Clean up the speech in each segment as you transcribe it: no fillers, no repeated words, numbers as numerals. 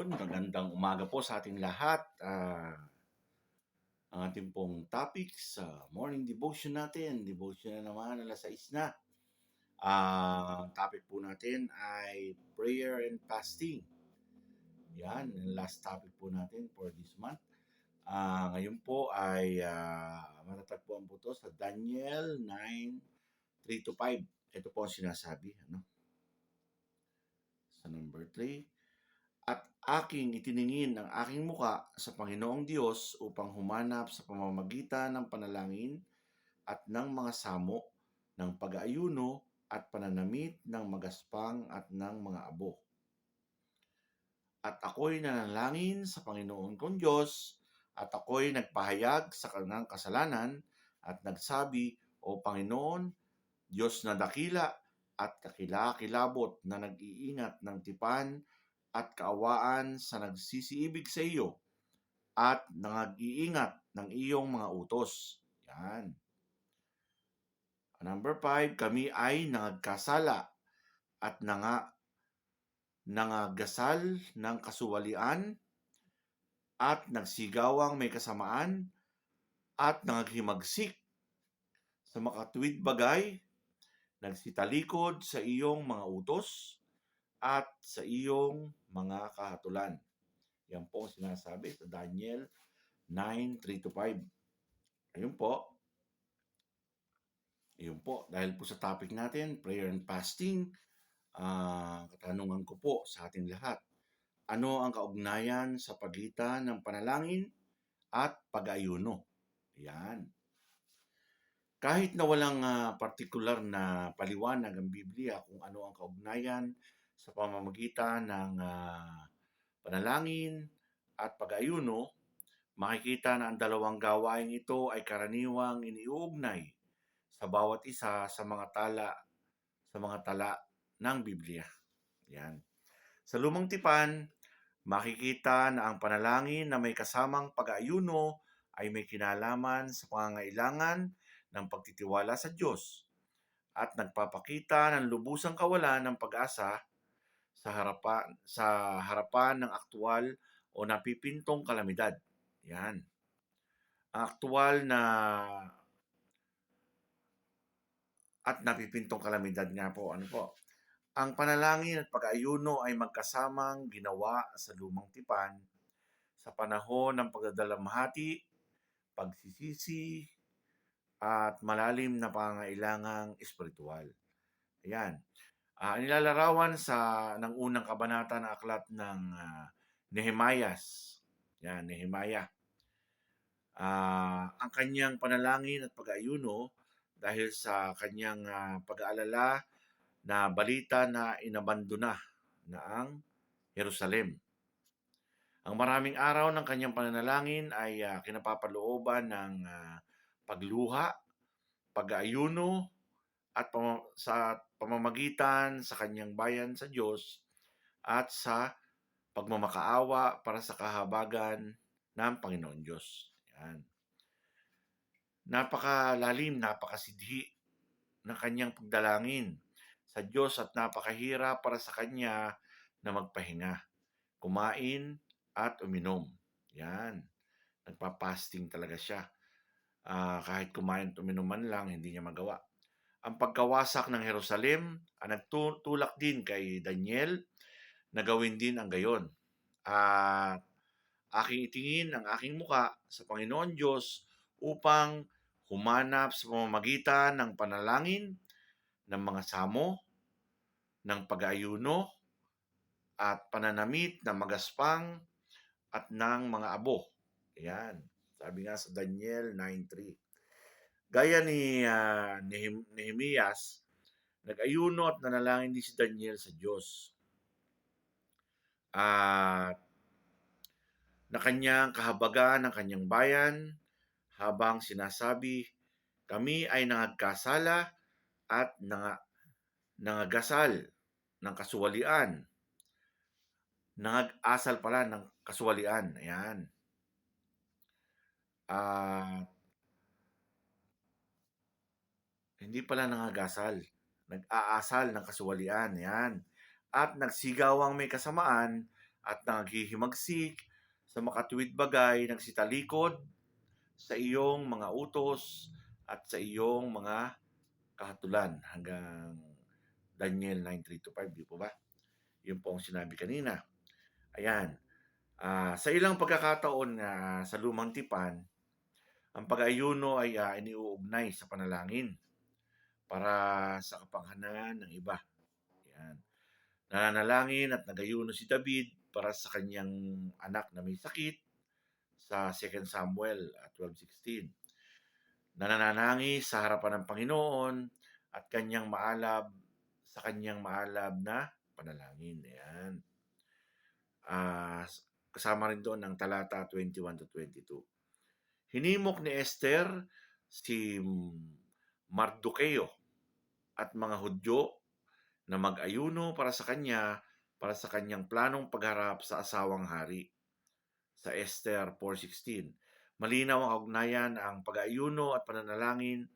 Magandang umaga po sa ating lahat. Ang ating pong topic sa morning devotion natin, devotion na naman, alas 6 na. Ang topic po natin ay prayer and fasting. Yan, yung last topic po natin for this month. Ngayon po ay matatagpuan po to sa Daniel 9:3-5. Ito po ang sinasabi. Sa number 3. At aking itiningin ang aking muka sa Panginoong Diyos upang humanap sa pamamagitan ng panalangin at ng mga samo, ng pag-aayuno at pananamit ng magaspang at ng mga abo. At ako'y nanalangin sa Panginoon kong Diyos at ako'y nagpahayag sa kanyang kasalanan at nagsabi, O Panginoon, Diyos na dakila at kakilakilabot na nag-iingat ng tipan at kaawaan sa nagsisiibig sa iyo at nag-iingat ng iyong mga utos. Yan. Number 5, kami ay nagkasala at nangagasal ng kasuwalian at nagsigawang may kasamaan at nanghimagsik sa makatuwid bagay, nagsitalikod sa iyong mga utos at sa iyong mga kahatulan. Yan po ang sinasabi sa Daniel 9:3-5. Ayun po. Dahil po sa topic natin, prayer and fasting, katanungan ko po sa ating lahat, ano ang kaugnayan sa pagitan ng panalangin at pag-aayuno? Yan. Kahit na walang partikular na paliwanag ang Biblia kung ano ang kaugnayan sa pamamagitan ng panalangin at pag-aayuno, makikita na ang dalawang gawain ito ay karaniwang iniuugnay sa bawat isa sa mga tala ng Biblia. Yan. Sa Lumang Tipan, makikita na ang panalangin na may kasamang pag-aayuno ay may kinalaman sa pangangailangan ng pagtitiwala sa Diyos at nagpapakita ng lubusang kawalan ng pag-asa sa harapan ng aktwal o napipintong kalamidad. Yan. Ang aktwal na at napipintong kalamidad nga po. Ano po? Ang panalangin at pag-aayuno ay magkasamang ginawa sa Lumang Tipan sa panahon ng pagdadalamhati, pagsisisi, at malalim na pangangailangang espiritual. Ayan. Nilalarawan ng unang kabanata ng aklat ng Nehemias. Yan, Nehemiah. Ang kanyang panalangin at pag-aayuno dahil sa kanyang pag-aalala na balita na inabandona na ang Jerusalem. Ang maraming araw ng kanyang pananalangin ay kinapapalooban ng pagluha, pag-aayuno at sa pamamagitan sa kanyang bayan sa Diyos at sa pagmamakaawa para sa kahabagan ng Panginoon Diyos. Yan. Napakalalim, napakasidhi ng kanyang pagdalangin sa Diyos at napakahirap para sa kanya na magpahinga, kumain at uminom. Yan. Nagpa-fasting talaga siya. Kahit kumain at uminom man lang, hindi niya magawa. Ang pagkawasak ng Jerusalem ang nagtulak din kay Daniel na gawin din ang gayon. At aking itingin ang aking muka sa Panginoon Diyos upang humanap sa pamamagitan ng panalangin, ng mga samo, ng pag-aayuno, at pananamit ng magaspang at ng mga abo. Ayan. Sabi nga sa Daniel 9:3. Gaya ni Nehemias, nag-ayuno at nanalangin din si Daniel sa Diyos. At na kanyang kahabagan ng kanyang bayan habang sinasabi, kami ay nangagkasala at nangagasal ng kasuwalian. Nangag-asal pala ng kasuwalian. Ayan. Hindi pala nangagasal. Nag-aasal ng kasuwalian. Ayan. At nagsigawang may kasamaan at naghihimagsik sa makatuwid bagay, nagsitalikod sa iyong mga utos at sa iyong mga kahatulan hanggang Daniel 9:3-5, di po ba? Yun po ang sinabi kanina. Ayan. Sa ilang pagkakataon nga sa lumang tipan, ang pag-aayuno ay iniuugnay sa panalangin para sa kapanganahan ng iba. Ayan. Nananalangin at nag-ayuno si David para sa kanyang anak na may sakit sa 2 Samuel 12:16. Nananalangin sa harapan ng Panginoon at sa kanyang maalab na panalangin. Ayan. Kasama rin doon ang talata 21-22. Hinimok ni Esther si Mardukeo at mga Hudyo na mag-ayuno para sa kanyang planong pagharap sa asawang hari sa Esther 4:16. Malinaw ang ugnayan ang pag-aayuno at pananalangin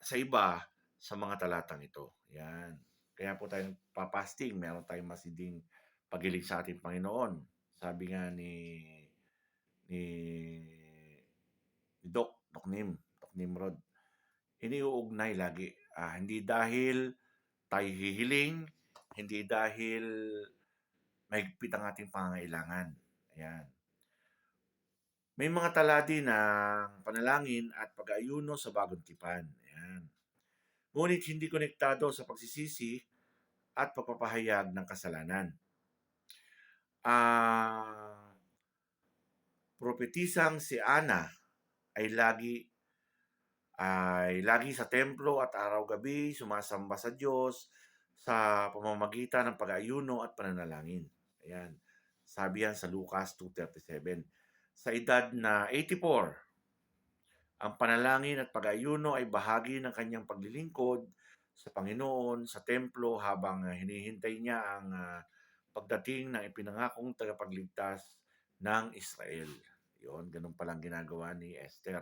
sa iba sa mga talatang ito. Yan. Kaya po tayo papasting, meron tayong masiding pagiling sa ating Panginoon. Sabi nga ni Doc Nimrod, iniuugnay lagi. Hindi dahil tayo hihiling, hindi dahil mahigpit ang ating pangangailangan. Ayan. May mga tala din ng panalangin at pag-aayuno sa bagong tipan. Ayan. Ngunit hindi konektado sa pagsisisi at pagpapahayag ng kasalanan. Propetisang si Ana ay lagi sa templo at araw-gabi sumasamba sa Diyos sa pamamagitan ng pag-aayuno at pananalangin. Ayan. Sabi yan sa Lucas 2:37. Sa edad na 84, ang panalangin at pag-aayuno ay bahagi ng kanyang paglilingkod sa Panginoon sa templo habang hinihintay niya ang pagdating ng ipinangakong tagapagligtas ng Israel. Yun, ganun palang ginagawa ni Esther.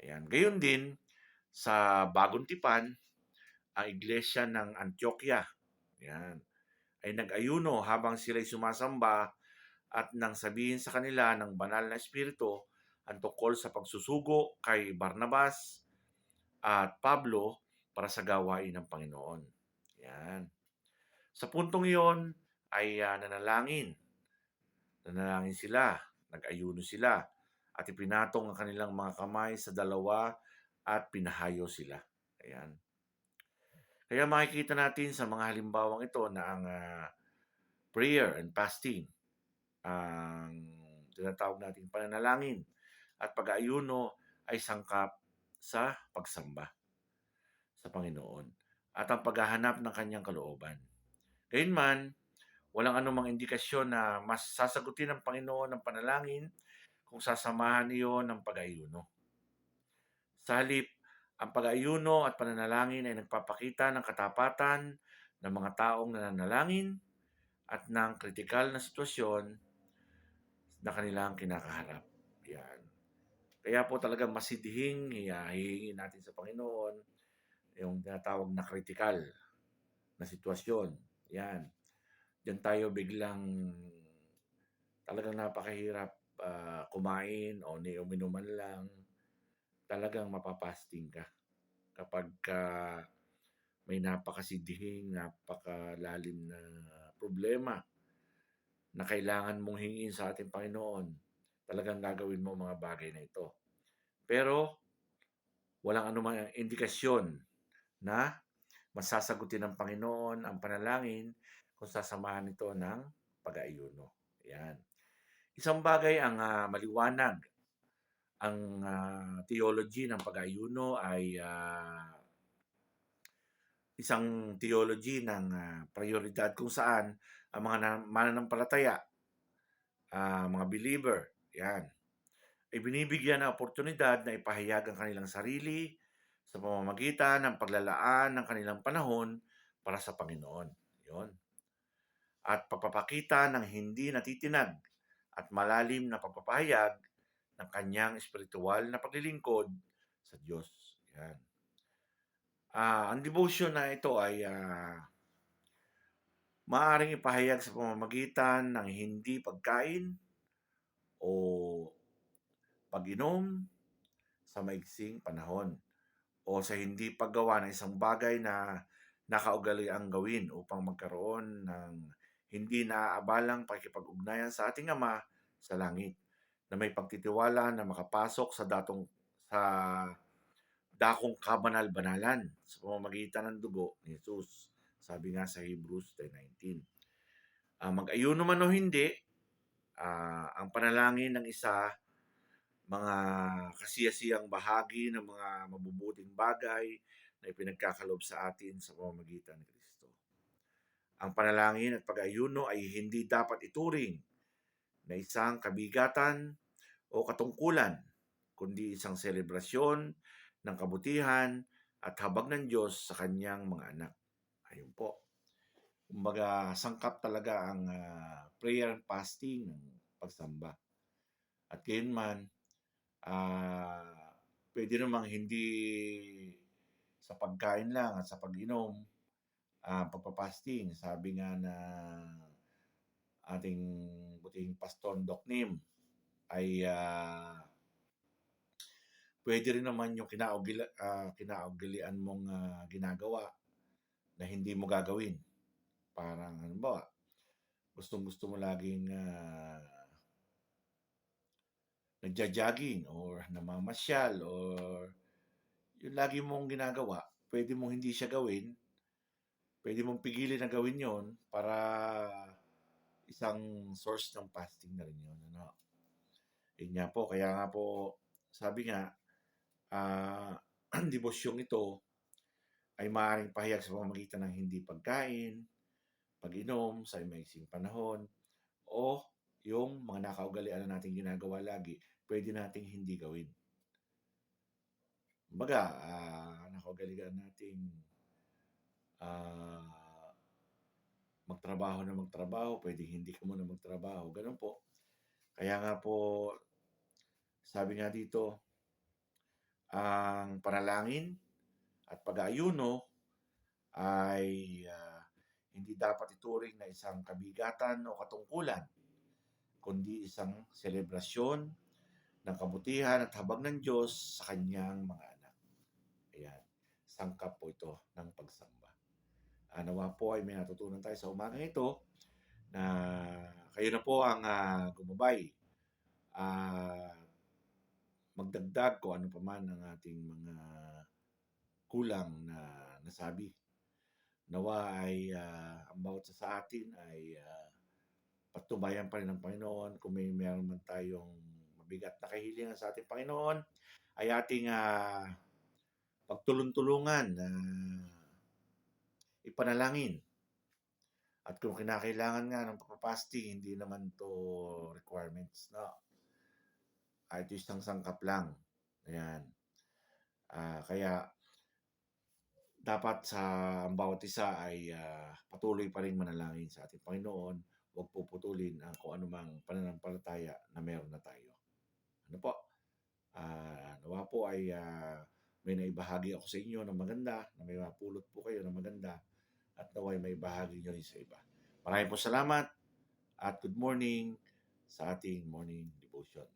Ayan. Gayon din, sa Bagong Tipan, ang iglesia ng Antioquia, ayan, ay nag-ayuno habang sila'y sumasamba at nang sabihin sa kanila ng banal na espiritu ang tungkol sa pagsusugo kay Barnabas at Pablo para sa gawain ng Panginoon. Yan. Sa puntong iyon ay nanalangin sila, nag-ayuno sila, at ipinatong ang kanilang mga kamay sa dalawa at pinahayo sila. Ayan. Kaya makikita natin sa mga halimbawang ito na ang prayer and fasting, ang tinatawag nating pananalangin at pag-aayuno ay sangkap sa pagsamba sa Panginoon at ang paghahanap ng kanyang kalooban. Gayunman, walang anumang indikasyon na mas sasagutin ng Panginoon ng panalangin kung sasamahan iyon ng pag-aayuno. Sa halip, ang pag-aayuno at pananalangin ay nagpapakita ng katapatan ng mga taong nananalangin at ng kritikal na sitwasyon na kanilang kinakaharap. Yan. Kaya po talaga masidhing hihingin natin sa Panginoon yung tinatawag na kritikal na sitwasyon. Yan. Diyan tayo biglang talagang napakahirap kumain o uminom man lang. Talagang mapapasting ka kapag may napakasidhing, napakalalim na problema na kailangan mong hingin sa ating Panginoon. Talagang gagawin mo mga bagay na ito. Pero walang anumang indikasyon na masasagutin ng Panginoon ang panalangin kung sasamahan ito ng pag-aayuno. Yan. Isang bagay ang maliwanag. Ang theology ng pag-aayuno ay isang theology ng prioridad kung saan ang mga mananampalataya, mga believer, yan, ay binibigyan ng oportunidad na ipahayag ang kanilang sarili sa pamamagitan ng paglalaan ng kanilang panahon para sa Panginoon. Yun. At pagpapakita ng hindi natitinag at malalim na pagpapahayag ng kanyang espiritual na paglilingkod sa Diyos. Yan. Ang devotion na ito ay Maaaring ipahayag sa pamamagitan ng hindi pagkain o pag-inom sa maiksing panahon o sa hindi paggawa ng isang bagay na nakaugaliang gawin upang magkaroon ng hindi naaabalang pakikipag-ugnayan sa ating Ama sa langit, na may pagtitiwala na makapasok sa dakong kabanal-banalan sa pamamagitan ng dugo ni Jesus. Sabi nga sa Hebrews 10:19. Mag-ayuno man o hindi, ang panalangin ng isa, mga kasiyasiyang bahagi ng mga mabubuting bagay na ipinagkakalob sa atin sa pamamagitan ni Kristo. Ang panalangin at pag-ayuno ay hindi dapat ituring na isang kabigatan o katungkulan, kundi isang selebrasyon ng kabutihan at habag ng Diyos sa kanyang mga anak. Ayun po. Kumbaga, sangkap talaga ang prayer and fasting ng pagsamba. At gayon man, puwede namang hindi sa pagkain lang at sa pag-inom, pagfa-fasting. Sabi nga na ating butihing Pastor Doc Nim ay, puwede rin naman yung kinaugalian mong, ginagawa na hindi mo gagawin. Parang halimbawa, gustong-gusto mo laging, nagjo-jogging or namamasyal or yung lagi mong ginagawa, puwede mong hindi siya gawin, puwede mong pigilin na gawin yon para isang source ng fasting na rin yun, ano. Yun nga po, kaya nga po sabi nga, ang debosyong ito ay maaaring pahayag sa pamamagitan ng hindi pagkain, pag-inom sa maiksing panahon, o yung mga nakaugalian na nating ginagawa lagi, puwede nating hindi gawin. Kumbaga, nakaugalian nating, ah, magtrabaho, puwedeng hindi ka muna magtrabaho, gano'n po. Kaya nga po, sabi nga dito, ang panalangin at pag-aayuno ay, hindi dapat ituring na isang kabigatan o katungkulan, kundi isang selebrasyon ng kabutihan at habag ng Diyos sa kanyang mga anak. Ayan, sangkap po ito ng pagsamba. Nawa po ay may natutunan tayo sa umagang ito na kayo na po ang gumabay, ah, magdagdag kung ano pa man ang ating mga kulang na nasabi. Nawa ay ang bawat isa sa atin ay patnubayan pa rin ng Panginoon. Kung meron man tayong mabigat na kahilingan sa ating Panginoon, ay ating pagtulong-tulungan na ipanalangin. At kung kinakailangan nga ng pagpa-fasting, hindi naman 'to requirements, 'no. Ito isang sangkap lang, ayan. Kaya dapat sa ang bawat isa ay, patuloy pa ring manalangin sa ating Panginoon, huwag puputulin ang kung anumang pananampalataya na meron na tayo. Ano po, nawa po ay, may naibahagi ako sa inyo na maganda, na may mapulot po kayo na maganda at nawa'y maibahagi niyo rin sa iba. Maraming po salamat at good morning sa ating morning devotion.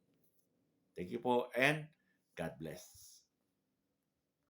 Thank you po and God bless.